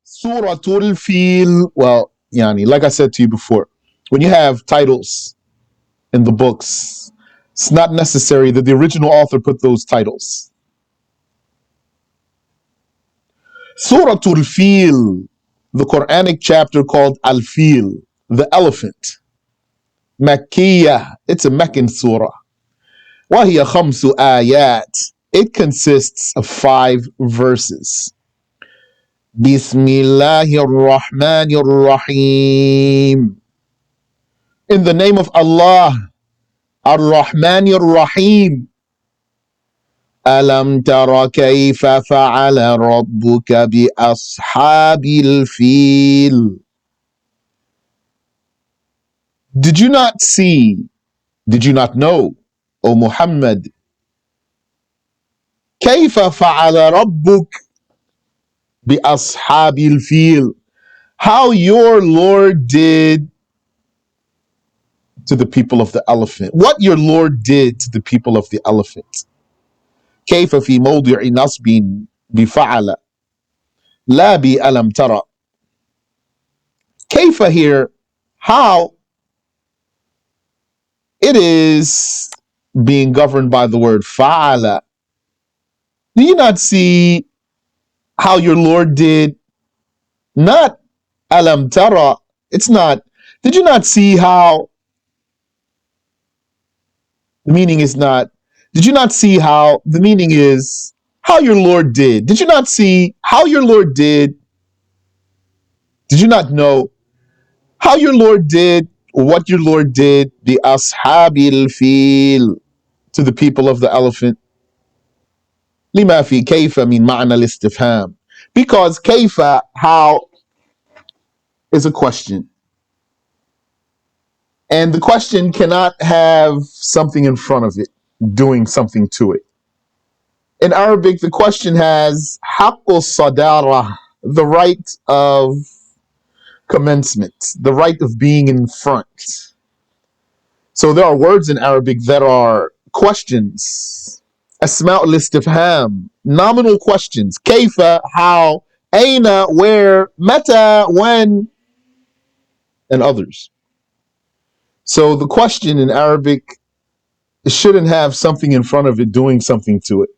Suratul Fil. Well, like I said to you before, when you have titles in the books, it's not necessary that the original author put those titles. Suratul Fil, the Qur'anic chapter called Al-Fil, the elephant. Makkiyah, it's a Meccan surah. وهي خمس آيات. It consists of 5 verses. Bismillahir Rahmanir Rahim. In the name of Allah, Ar-Rahmanir Rahim. Alam tara kayfa fa'ala rabbuka bi ashabil fil. Did you not see, did you not know, O Muhammad, kayfa fa'ala rabbuk bi ashabil fil, how your Lord did to the people of the elephant, what your Lord did to the people of the elephant. كيف في موضع نصب بفعل لا بألم ترى. كيف here, how, it is being governed by the word fa'ala. Do you not see how your Lord did? Not alam tara. It's not. Did you not see how? The meaning is not. Did you not see how? The meaning is how your Lord did. Did you not see how your Lord did? Did you not know how your Lord did, or what your Lord did? The ashabil fil, to the people of the elephant. لما في كيف من معنى الاستفهام. Because kayfa, how, is a question. And the question cannot have something in front of it, doing something to it. In Arabic, the question has haqqul sadara, the right of commencement, the right of being in front. So there are words in Arabic that are questions. Asma'ul istifham, nominal questions. Kayfa, how, aina, where, mata, when, and others. So the question in Arabic, it shouldn't have something in front of it doing something to it.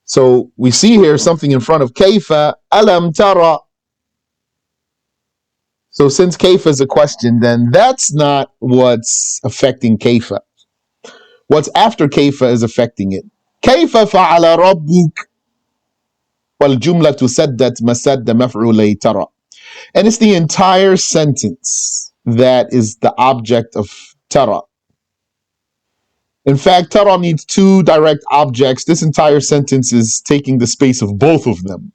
So we see here something in front of kayfa, alam tara. So since kayfa is a question, then that's not what's affecting kayfa. What's after kayfa is affecting it. Kayfa fa'ala rabbuk wal jumlatu saddat masadda maf'ulay tara. And it's the entire sentence that is the object of tara. In fact, tara needs 2 direct objects. This entire sentence is taking the space of both of them.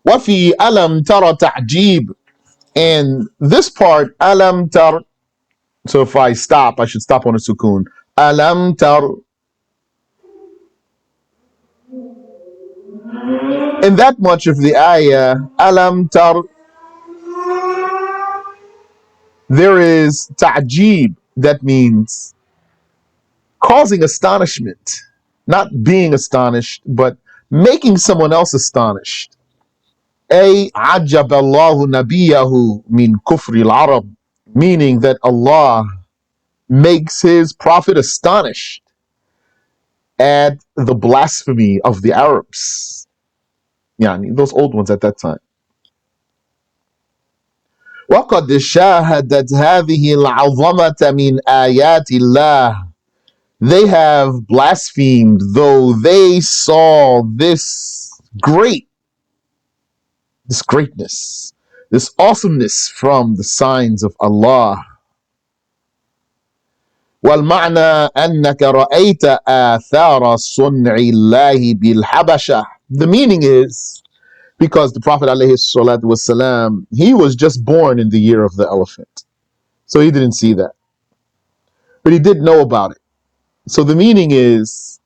وَفِي أَلَمْ تَرَ تَعْجِيب. And this part, alam tar, so if I stop, I should stop on a sukoon. Alam tar. In that much of the ayah, alam tar, there is ta'jib, that means causing astonishment, not being astonished, but making someone else astonished. أي عجب الله نبيه من كفر العرب, meaning that Allah makes his prophet astonished at the blasphemy of the Arabs, those old ones at that time. وقد شاهدت هذه العظمة من آيات الله. They have blasphemed, though they saw this greatness, this awesomeness from the signs of Allah. والمعنى أنك رأيت آثار صنع الله بالحبشة. The meaning is, because the Prophet ﷺ, he was just born in the year of the elephant, so he didn't see that, but he did know about it. So the meaning is,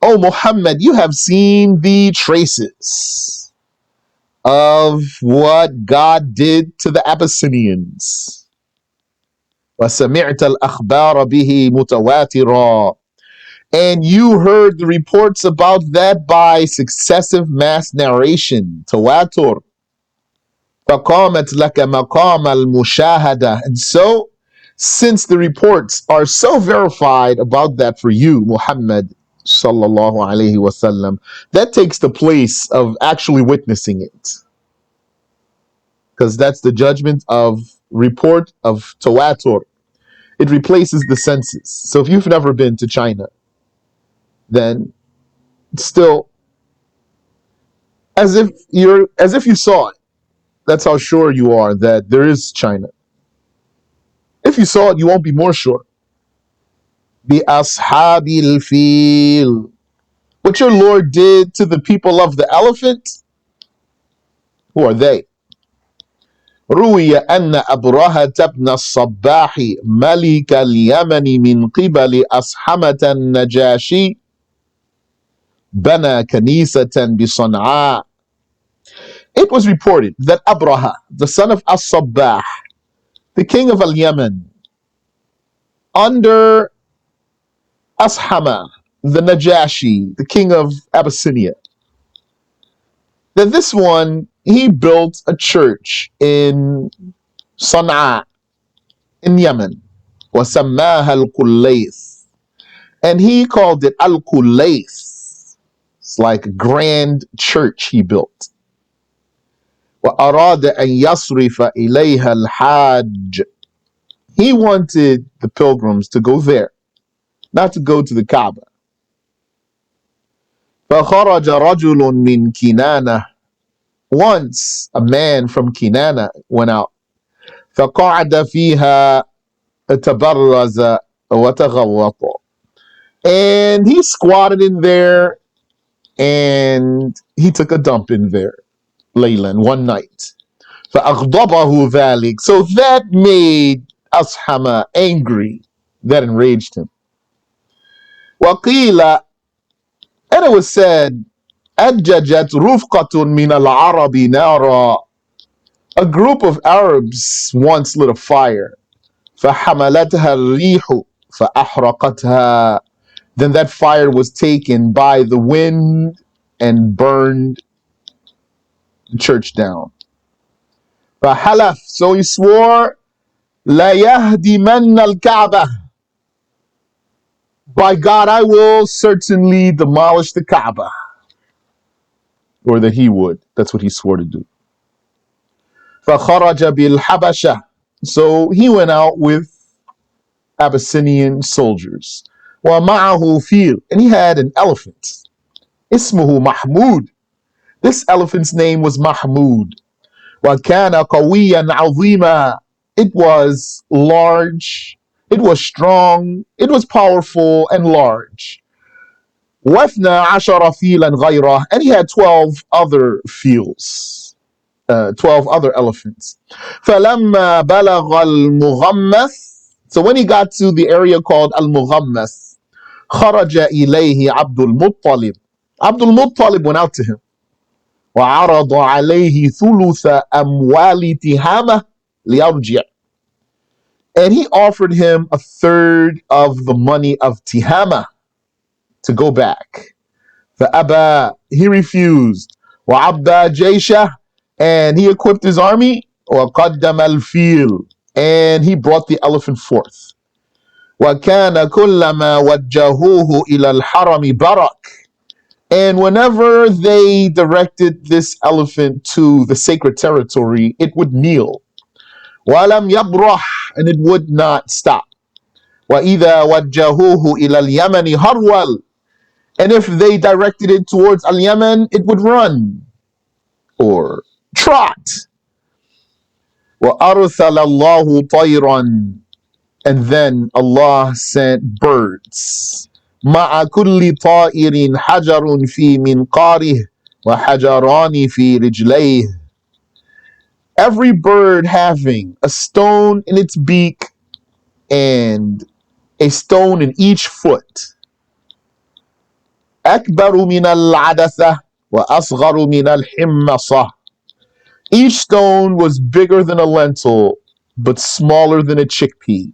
O Muhammad, you have seen the traces of what God did to the Abyssinians. وَسَمِعْتَ الْأَخْبَارَ بِهِ مُتَوَاتِرًا. And you heard the reports about that by successive mass narration, tawatur. فَقَامَتْ لَكَ مَقَامَ الْمُشَاهَدَةِ. And so, since the reports are so verified about that for you, Muhammad sallallahu alayhi wasallam, that takes the place of actually witnessing it. Because that's the judgment of report of tawatur. It replaces the census. So if you've never been to China, then it's still as if you saw it. That's how sure you are that there is China. If you saw it, you won't be more sure. بِأَصْحَابِ الْفِيلِ. What your Lord did to the people of the elephant, who are they? روي أن أبرهة بن الصباح ملك اليمن من قبل أصحمة النجاشي بنى كنيسة بصنعاء. It was reported that Abraha, the son of As-Sabbah, the king of Al-Yemen, under Ashama, the Najashi, the king of Abyssinia, that this one, he built a church in Sana'a, in Yemen, وَسَمَّاهَا الْقُلَّيْثِ, and he called it Al-Qulayth. It's like a grand church he built. وَأَرَادَ أَنْ يَصْرِفَ إِلَيْهَا الْحَاجِّ. He wanted the pilgrims to go there, not to go to the Kaaba. فَخَرَجَ رَجُلٌ مِّن كِنَانَةٍ. Once a man from Kinana went out. فَقَعَدَ فِيهَا تَبَرَّزَ وَتَغَوَّطَ. And he squatted in there and he took a dump in there, Laylan, one night. فَأَغْضَبَهُ ذَلِكَ. So that made Ashama angry. That enraged him. وَقِيلَ, and it was said, أَجَّجَتْ رُفْقَةٌ مِّنَ الْعَرَبِ نَارًا. A group of Arabs once lit a fire. فَحَمَلَتْهَا الرِّيحُ فَأَحْرَقَتْهَا. Then that fire was taken by the wind and burned the church down. فَحَلَفْ. So he swore, لَيَهْدِمَنَّ الْكَعْبَةِ. By God, I will certainly demolish the Kaaba. Or that he would. That's what he swore to do. فَخَرَجَ بِالْحَبَشَةِ. So he went out with Abyssinian soldiers. وَمَعَهُ فِيلٌ. And he had an elephant. اسمه Mahmud. This elephant's name was Mahmud. وَكَانَ قَوِيًّا عَظِيمًا. It was large, it was strong, it was powerful and large. وَاثْنَا عَشَرَ فِيلًا غَيْرَهُ. And he had 12 other fields, 12 other elephants. فَلَمَّا بَلَغَ الْمُغَمَّث. So when he got to the area called Al-Mughammath, خَرَجَ إِلَيْهِ عَبْدُ الْمُطَّلِبِ. Abdul Muttalib went out to him. وعرض عليه ثلث أموال تهامة ليرجع. And he offered him a third of the money of Tihama to go back. فأبى. He refused. وعبى جيشه. And he equipped his army. وقدم الفيل. And he brought the elephant forth. وكان كلما وجهوه إلى الحرم برك. And whenever they directed this elephant to the sacred territory, it would kneel. وَلَمْ يَبْرَحْ. And it would not stop. وَإِذَا وَجَّهُوهُ إِلَى الْيَمَنِ هَرْوَلْ. And if they directed it towards Al-Yemen, it would run or trot. وَأَرْسَلَ اللَّهُ طَيْرًا. And then Allah sent birds. مع كل طائر حجر في منقاره وحجران في رجليه. Every bird having a stone in its beak and a stone in each foot. أكبر من العدسة وأصغر من الحمصة. Each stone was bigger than a lentil, but smaller than a chickpea.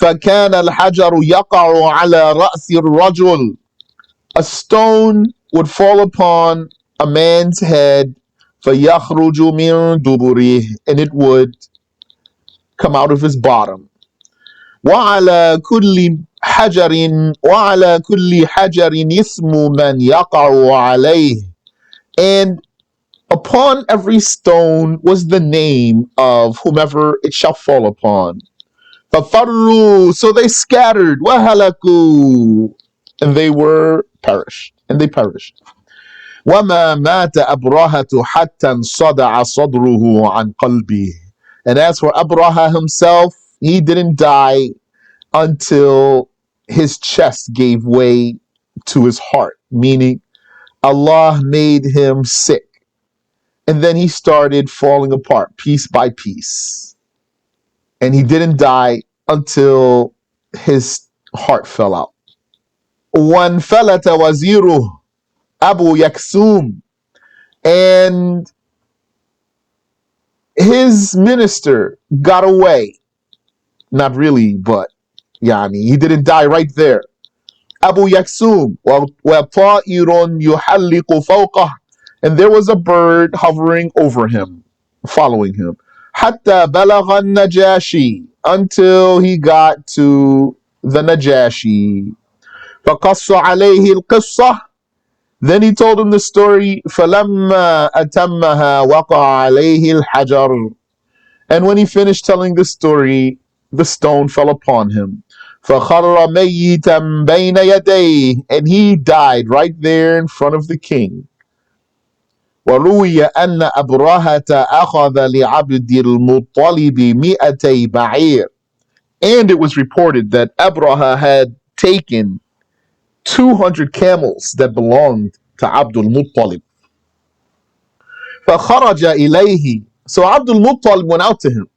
فكان الحجر يقع على رأس الرجل. A stone would fall upon a man's head, فيخرج من دبره, and it would come out of his bottom. وعلى كل حجر اسم من يقع عليه, and upon every stone was the name of whomever it shall fall upon. فَفَرُّوا, so they scattered. وَهَلَكُوا, and they perished. وَمَا مَاتَ أَبْرَهَةُ حَتَّى انصَدَعَ صَدْرُهُ عَنْ قَلْبِهِ. And as for Abraha himself, he didn't die until his chest gave way to his heart, meaning Allah made him sick. And then he started falling apart piece by piece. And he didn't die until his heart fell out. وَانْفَلَتَ وَزِيرُهُ Abu Yaksum, and his minister got away. Not really, but he didn't die right there. Abu Yaksum, وَطَائِرٌ يُحَلِّقُ فَوْقَهُ, and there was a bird hovering over him, following him. حَتَّى بَلَغَ النَّجَاشِي, until he got to the Najashi. فَقَصَّ عَلَيْهِ الْقِصَّةِ, then he told him the story. فَلَمَّا أَتَمَّهَا وَقَعَ عَلَيْهِ الْحَجَرُ, and when he finished telling the story, the stone fell upon him. فَخَرَّ مَيِّتًا بَيْنَ يَدَيْهِ, and he died right there in front of the king. وَرُوِيَ أَنَّ أَبْرَهَةَ أَخَذَ لِعَبْدِ الْمُطَّلِبِ مِئَتَيْ بَعِيرٍ, and it was reported that Abraha had taken 200 camels that belonged to Abdul Muttalib. فخرج إليه, so Abdul Muttalib went out to him.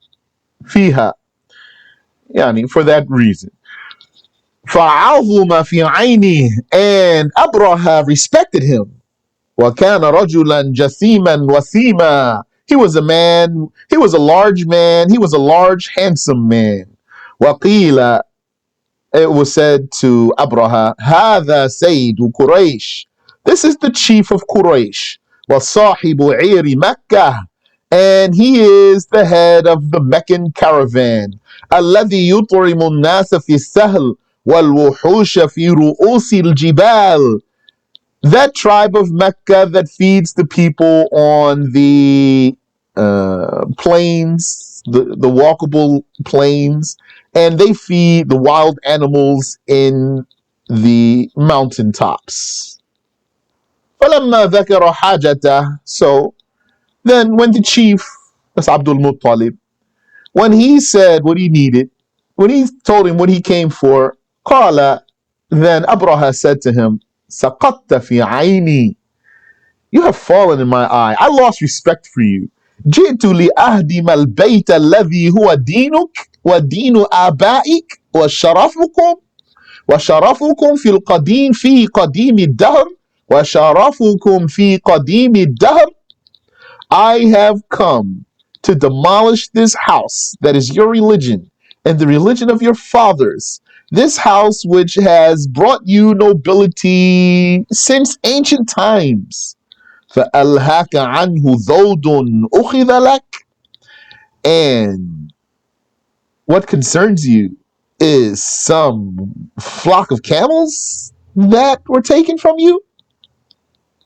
فيها, for that reason. فعظم في عينه, and Abraha respected him. وكان رجلا جسيما وسيما, he was a man, he was a large man, he was a large handsome man. وقيل, it was said to Abraha, هذا سيد قريش, this is the chief of Quraysh. وصاحب عير مكة, and he is the head of the Meccan caravan. الذي يطعم الناس في السهل والوحوش في رؤوس الجبال, that tribe of Mecca that feeds the people on the plains, the walkable plains, and they feed the wild animals in the mountaintops. فَلَمَّا ذَكَرَ حَاجَتَهُ, so then when the chief, that's Abdul Muttalib, when he said what he needed, when he told him what he came for, قَالَ, then Abraha said to him, سَقَطْتَ فِي عَيْنِي, you have fallen in my eye. I lost respect for you. جئت لأهدم البيت الذي هو دينك ودين آبائك وشرفكم في قديم الدهر وشرفكم في قديم الدهر. I have come to demolish this house that is your religion and the religion of your fathers, this house which has brought you nobility since ancient times. فَأَلْهَاكَ عَنْهُ ذَوْدٌ أُخِذَ لَكَ, and what concerns you is some flock of camels that were taken from you.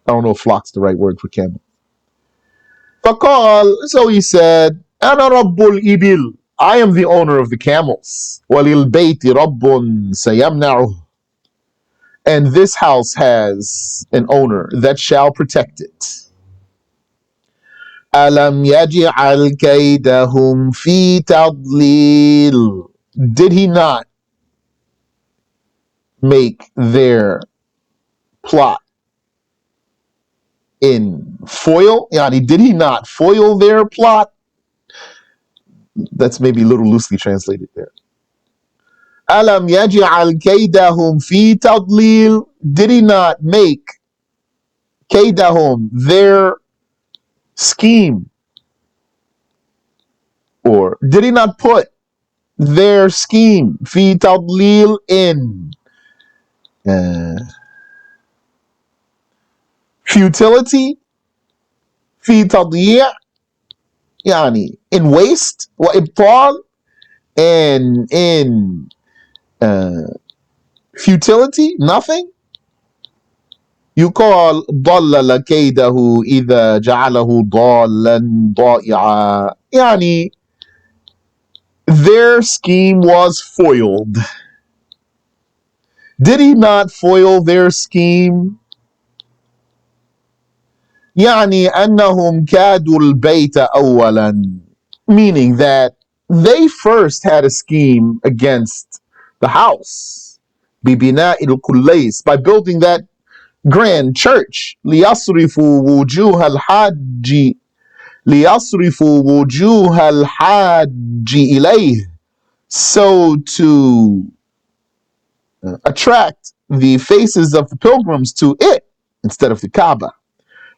I don't know if flock's the right word for camel. فَقَالَ, so he said, أَنَا رَبُّ الْإِبِلِ, I am the owner of the camels. وَلِلْبَيْتِ رَبٌّ سَيَمْنَعُهُ, and this house has an owner that shall protect it. أَلَمْ يَجْعَلْ كَيْدَهُمْ فِي تَضْلِيلٍ, did he not make their plot in foil? Did he not foil their plot? That's maybe a little loosely translated there. أَلَمْ يَجْعَلْ كَيْدَهُمْ فِي تَضْلِيلٍ, did he not make كَيْدَهُمْ, their scheme, or did he not put their scheme. في تضليل in uh, futility. في تضييع يعني in waste. وإبطال and in futility, nothing. يقال ضلل كيده إذا جعله ضالا ضائعا يعني their scheme was foiled. Did he not foil their scheme? يعني أنهم كادوا البيت أولا, meaning that they first had a scheme against the house ببناء الكليس, by building that grand church. ليصرفوا وجوه الحاج ليصرفوا وجوه الحاج إليه, so to attract the faces of the pilgrims to it instead of the Kaaba.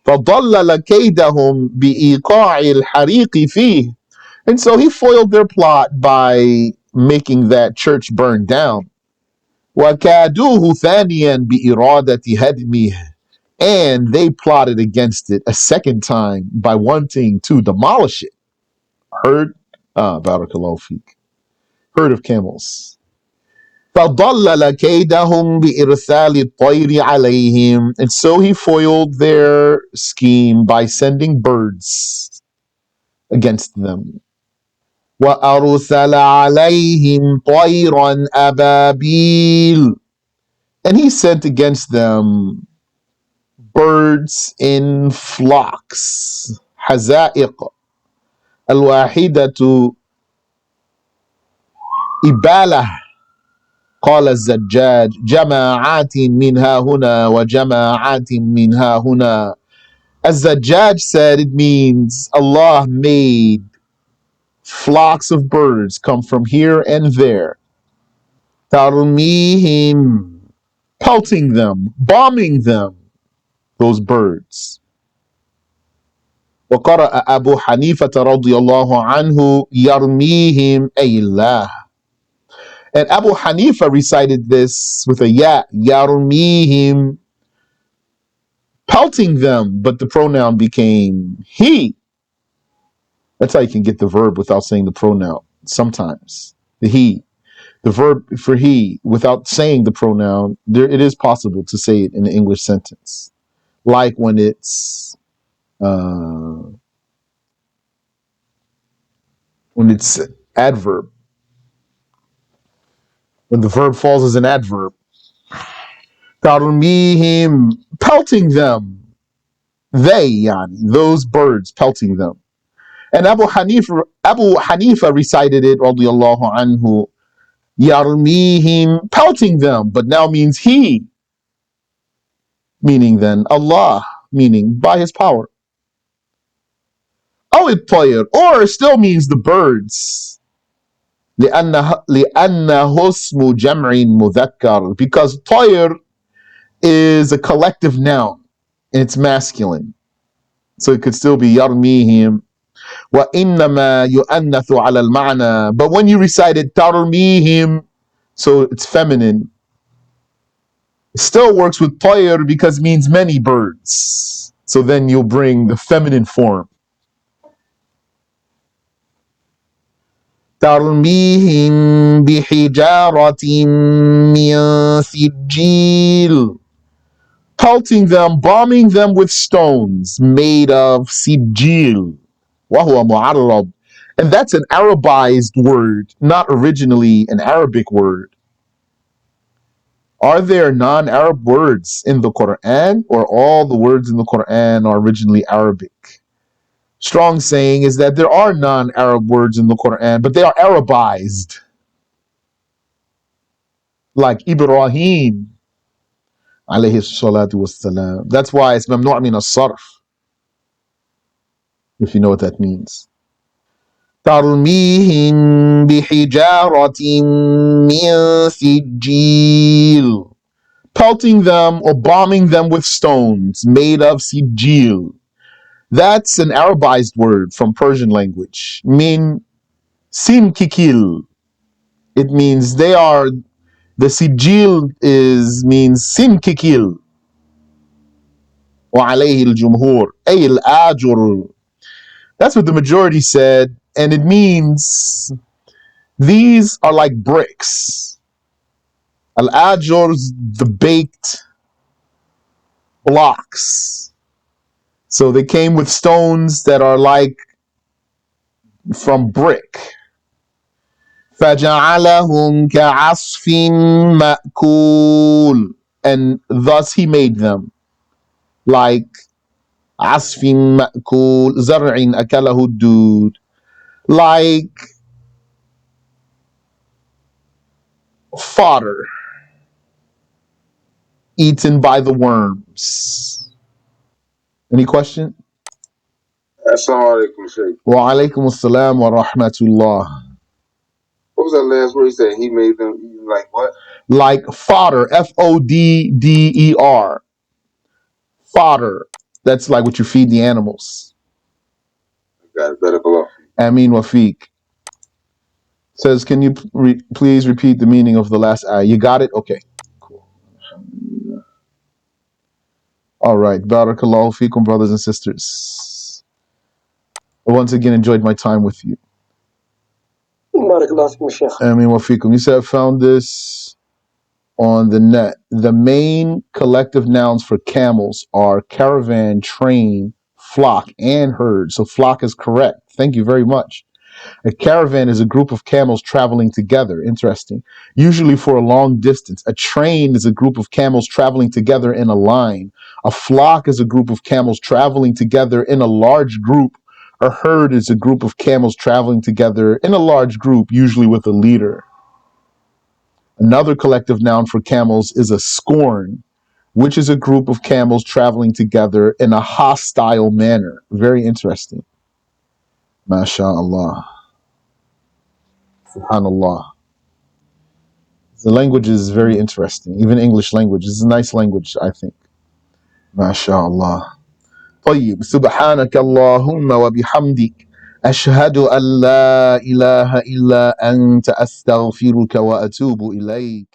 فضلل كيدهم بإيقاع الحريق فيه, and so he foiled their plot by making that church burn down. وكادوه ثانيا بإرادة هدمه, and they plotted against it a second time by wanting to demolish it. Herd, barakallahu feek. Herd of camels. فضلل كيدهم بإرسال الطير عليهم, and so he foiled their scheme by sending birds against them. وأرسل عليهم طيرا أبابيل, and he sent against them birds in flocks. حزائق الواحدة إبالة. قال الزجاج جماعات منها هنا وجماعات منها هنا. As-Zajjaj said, it means Allah made flocks of birds come from here and there. ترميهم, pelting them, bombing them, those birds. وقرأ أبو حنيفة رضي الله عنه يرميهم أي الله. And Abu Hanifa recited this with a ya, yarmihim, pelting them, but the pronoun became he. That's how you can get the verb without saying the pronoun. Sometimes the he, the verb for he, without saying the pronoun, there it is possible to say it in an English sentence, like when it's adverb. When the verb falls as an adverb. Tarmihim, pelting them. They, yani, those birds pelting them. And Abu Hanifa recited it, radiyallahu anhu, yarmihim, pelting them, but now means he, meaning then Allah, meaning by his power. Oh, it tayr, or it still means the birds. لأنه اسم جمع مذكر, because tayr is a collective noun and it's masculine, so it could still be yarmihim. وإنما يؤنث على المعنى, but when you recite it tarmihim, so it's feminine, it still works with tayr because it means many birds, so then you'll bring the feminine form. ترميهم بحجارة من سجيل, pelting them, bombing them with stones made of sijil. وهو معرب, and that's an Arabized word, not originally an Arabic word. Are there non-Arab words in the Quran, or all the words in the Quran are originally Arabic? Strong saying is that there are non-Arab words in the Quran, but they are Arabized. Like Ibrahim, alayhi salatu wassalam. That's why it's mamnu' min as-sarf, if you know what that means. ترميهم بحجارة من سجيل, pelting them or bombing them with stones made of sijil. That's an Arabized word from Persian language. Min simkikil, It means they are, the sijil means sinkikil. وعليه الجمهور أي الآجر. That's what the majority said, and it means these are like bricks. Al-ajurs, the baked blocks. So they came with stones that are like from brick. فَجَعَلَهُمْ كَعَصْفٍ مَأْكُولٍ. And thus he made them like عَصْفٍ مَأْكُولٍ زَرْعٍ أَكَلَهُ الدُّودُ, like fodder eaten by the worms. Any question? Assalamu alaikum, Shaykh. Wa alaikum assalam wa rahmatullah. What was that last word he said? He made them eat like what? Like fodder, Fodder. Fodder. That's like what you feed the animals. Got it. Better go off. Amin Wafiq says, can you please repeat the meaning of the last ayah? You got it? Okay. Cool. All right. Barakallahu feekum, brothers and sisters. I once again enjoyed my time with you. Amin Wafikum. You said I found this on the net. The main collective nouns for camels are caravan, train, flock, and herd. So flock is correct. Thank you very much. A caravan is a group of camels traveling together. Interesting. Usually for a long distance. A train is a group of camels traveling together in a line. A flock is a group of camels traveling together in a large group. A herd is a group of camels traveling together in a large group, usually with a leader. Another collective noun for camels is a scorn, which is a group of camels traveling together in a hostile manner. Very interesting. MashaAllah. SubhanAllah. The language is very interesting. Even English language is a nice language, I think. MashaAllah. طيب سبحانك اللهم وبحمدك أشهد أن لا إله إلا أنت أستغفرك وأتوب إليك.